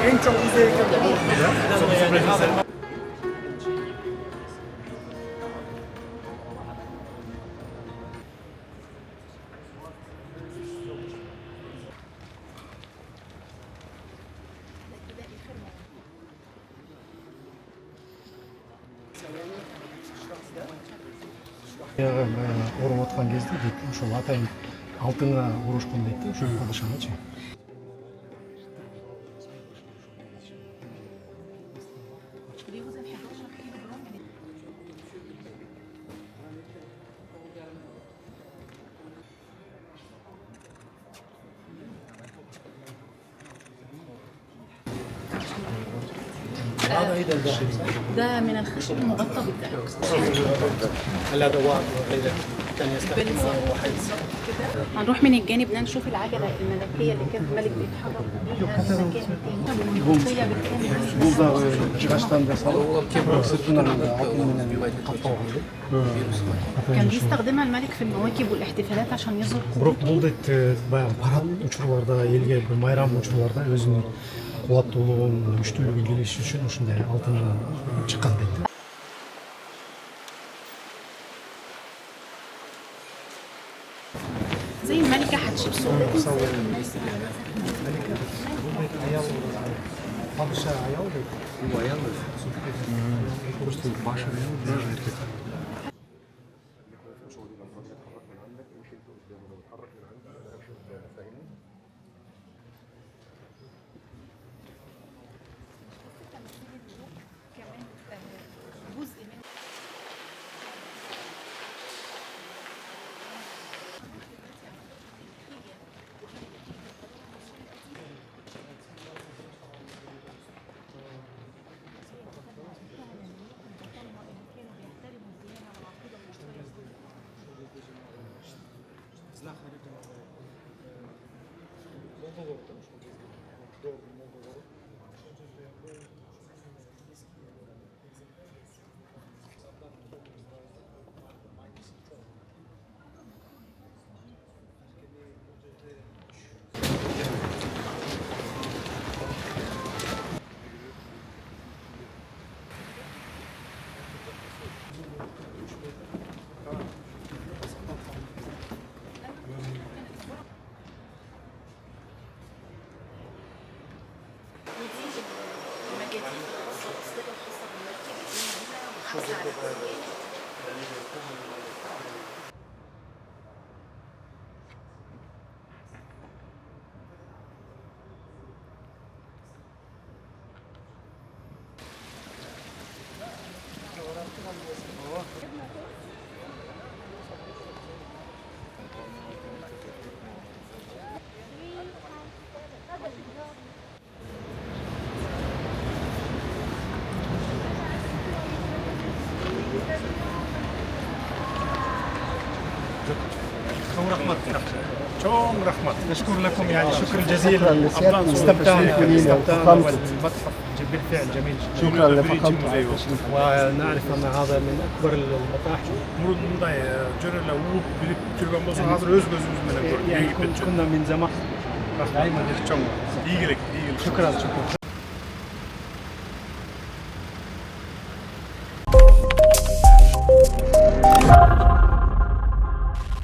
en çok müzeye gelen орып аткан кезде дейт ошол атайын алтынга урушкан дейт да ошол падышаны. ده من الخشب المغطى بالذهب. الادوات وغيرها كان يستخدمها وحيد. هنروح من الجانب ده نشوف العجله الملكيه اللي كان الملك بيتحرك بيها مكان تاني والمنطقيه بالكامل. Бул дагы жыгачтан жасалып, сыртынан алтын менен капталган. كان بيستخدمها الملك في المواكب والاحتفالات عشان يظهر Бирок бул дейт баягы парад учурларда, элге майрам учурларда өзүнүн кубаттуулугун, күчтүүлүгүн билдириш үчүн ушундай алтындан чыккан дейт. زي الملكه حتشبسوت. Padişah ayol deyt. Bu ayağın da kursu başarılı bir erkek. شكرا رحمة نشكر لكم يعني شكر جزيلا استمتعنا بالمتحف بالفعل جميل شكرا لفخامة. ونعرف أن هذا من أكبر المتاحف يعني كنا من زمان شكرا